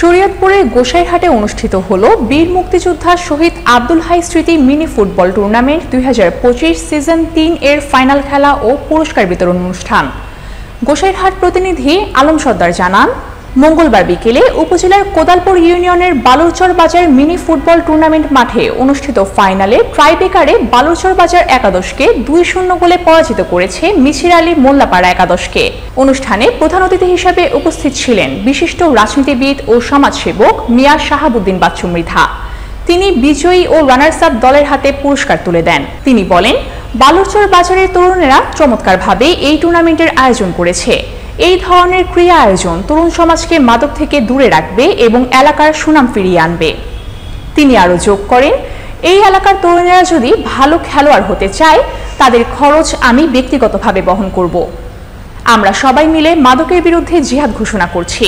শরীয়তপুরের গোসাইঘাটে অনুষ্ঠিত হলো বীর মুক্তিযোদ্ধা শহীদ আব্দুল হাই স্মৃতি মিনি ফুটবল টুর্নামেন্ট 2025 সিজন 3 এর ফাইনাল খেলা ও পুরস্কার বিতরণ অনুষ্ঠান। গোসাইঘাট প্রতিনিধি আলম সর্দার জানান, মঙ্গলবার বিকেলে উপজেলার কোদালপুর ইউনিয়নের বালুরচর বাজার মিনি ফুটবল টুর্নামেন্ট মাঠে অনুষ্ঠিত ফাইনালে ট্রাইবেকারে বালুরচর বাজার একাদশকে 2-0 গোলে পরাজিত করেছে মিছির আলী মোল্লাপাড়া একাদশকে। অনুষ্ঠানে প্রধান অতিথি হিসেবে উপস্থিত ছিলেন বিশিষ্ট রাজনীতিবিদ ও সমাজসেবক মিয়া শাহাবুদ্দিন বাচ্চু মৃধা। তিনি বিজয়ী ও রানার্স আপ দলের হাতে পুরস্কার তুলে দেন। তিনি বলেন, বালুরচর বাজারের তরুণেরা চমৎকারভাবে এই টুর্নামেন্টের আয়োজন করেছে। এই ধরনের ক্রীড়া আয়োজন তরুণ সমাজকে মাদক থেকে দূরে রাখবে এবং এলাকার সুনাম ফিরিয়ে আনবে। তিনি আরও যোগ করেন, এই এলাকার তরুণেরা যদি ভালো খেলোয়াড় হতে চায়, তাদের খরচ আমি ব্যক্তিগতভাবে বহন করব। আমরা সবাই মিলে মাদকের বিরুদ্ধে জিহাদ ঘোষণা করছি।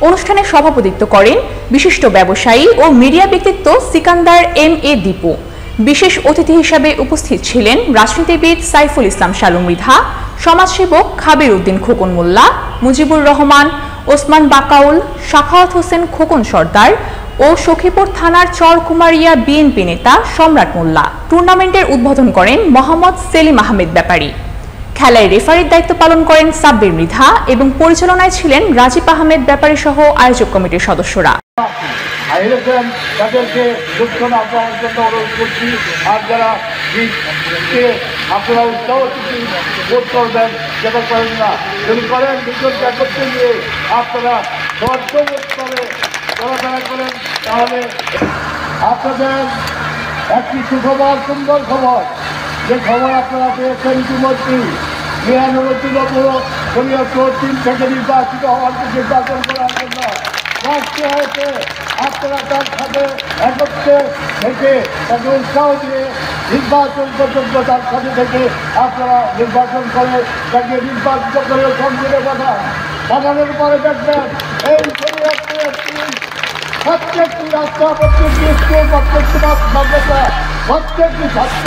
অনুষ্ঠানে সভাপতিত্ব করেন বিশিষ্ট ব্যবসায়ী ও মিডিয়া ব্যক্তিত্ব সিকান্দার MA দীপু। বিশেষ অতিথি হিসেবে উপস্থিত ছিলেন রাজনীতিবিদ সাইফুল ইসলাম শালু মৃধা, সমাজসেবক খাবির উদ্দিন খোকন মোল্লা, মুজিবুর রহমান, ওসমান বাকাউল, সাখাওয়াত হোসেন খোকন সর্দার ও সখীপুর থানার চরকুমারিয়া বিএনপি নেতা সম্রাট মোল্লা। টুর্নামেন্টের উদ্বোধন করেন মোহাম্মদ সেলিম আহমেদ ব্যাপারী। খেলায় রেফারির দায়িত্ব পালন করেন সাব্বির মৃধা এবং পরিচালনায় ছিলেন রাজীব আহমেদ ব্যাপারী সহ আয়োজক কমিটির সদস্যরা। তাদেরকে দুঃখনা পাওয়ার জন্য অনুরোধ করছি। আর যারা আপনারা উৎসাহ বোধ করবেন, যেটা করেন না, যদি করেন দুজনকে একত্রে নিয়ে আপনারা সর্বোচ্চভাবে চলাফেরা করেন, তাহলে আপনাদের একটি সুখবর, সুন্দর খবর, যে খবর আপনারা পেয়েছেন ইতিমধ্যে 99 থেকে নির্বাচিত হওয়ার নির্বাচন করার জন্য হয়েছে। আপনারা তার সাথে একত্রে থেকে তাকে উৎসাহ দিয়ে নির্বাচন পর্যন্ত তার সাথে থেকে আপনারা নির্বাচন করে তাকে নির্বাচিত করে সংসদে পাঠানোর পরে দেখবেন এই প্রত্যেকটি রাস্তা, প্রত্যেকটি স্কুল, প্রত্যেকটি মাদ্রাসা, প্রত্যেকটি ছাত্র